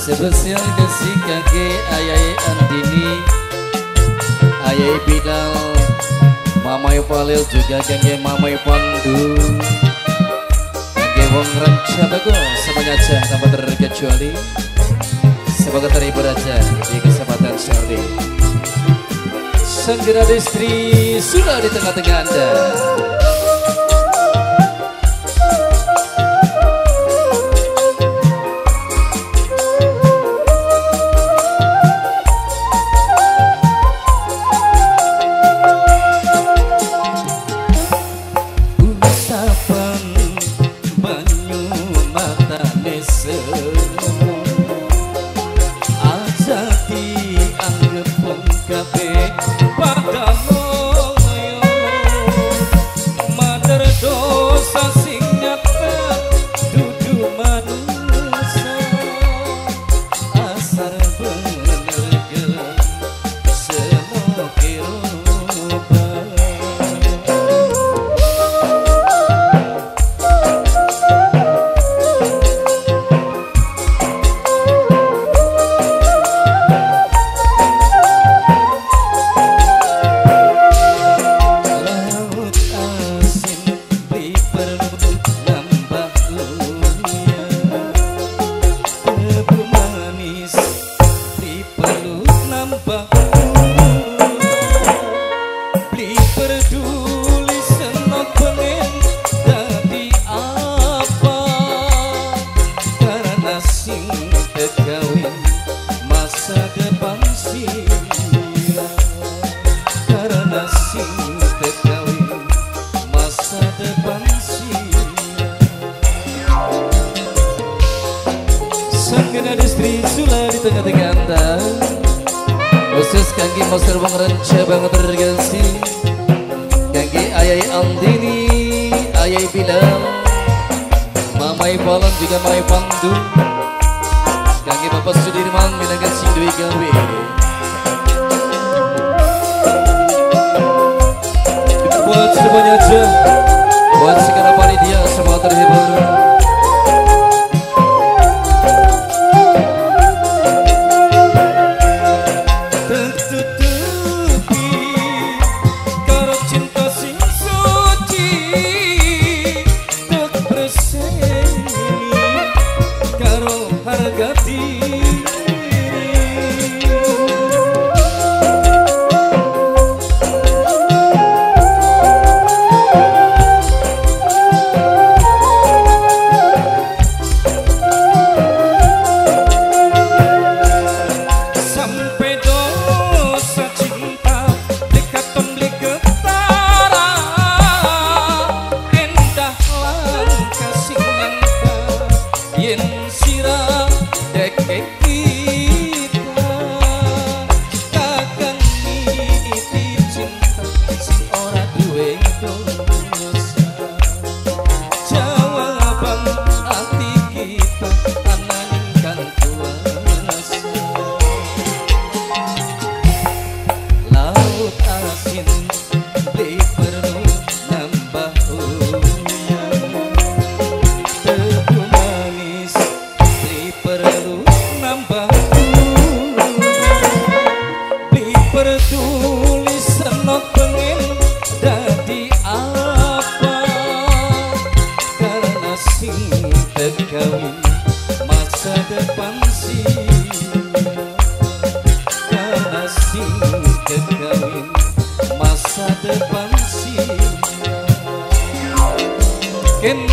Spesial kasih kakek ayai Andini, ayai Bilal, mamai Palil juga kakek mamai Pandu, kakek Wong Ranca Bagus semuanya aja tanpa terkecuali. Semoga terhibur aja di kesempatan sore. Sang Istri sudah di tengah-tengah Anda. Istri sudah di tengah-tengah Anda. Khusus kangge Master Wong Ranca banget terkasih, kangge ayai Andini, ayai Bilal, mamai Palon juga mamai Pandu, kangge Bapak Sudirman minangkan sing duwe gawe. Buat semuanya aja, buat segala panitia semua terhibur.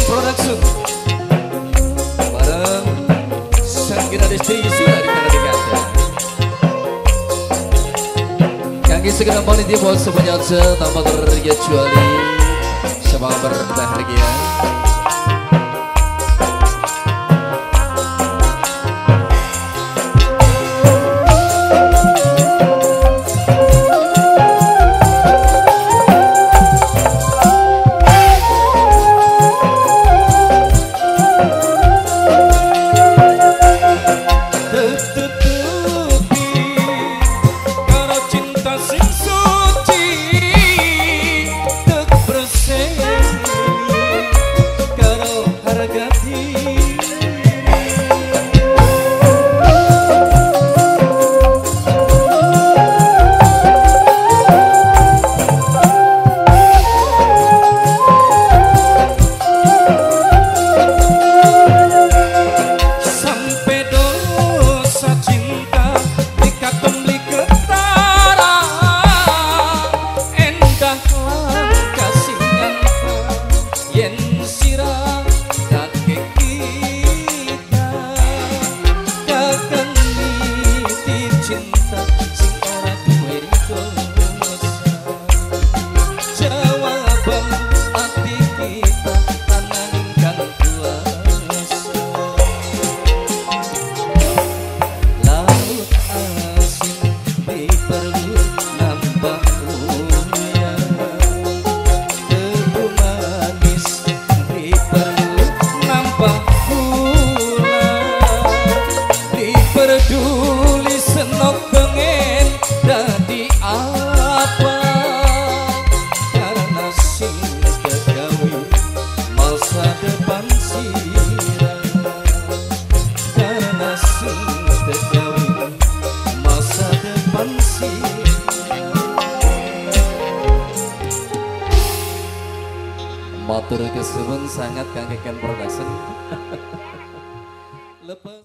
Production bareng Sang Istri sudah di tengah-tengah Anda. Kangge segala panitia buat semuanya aja tanpa terkecuali, semoga berbahagia. Matur kesuwun sangat kangge Ken Production. Lepas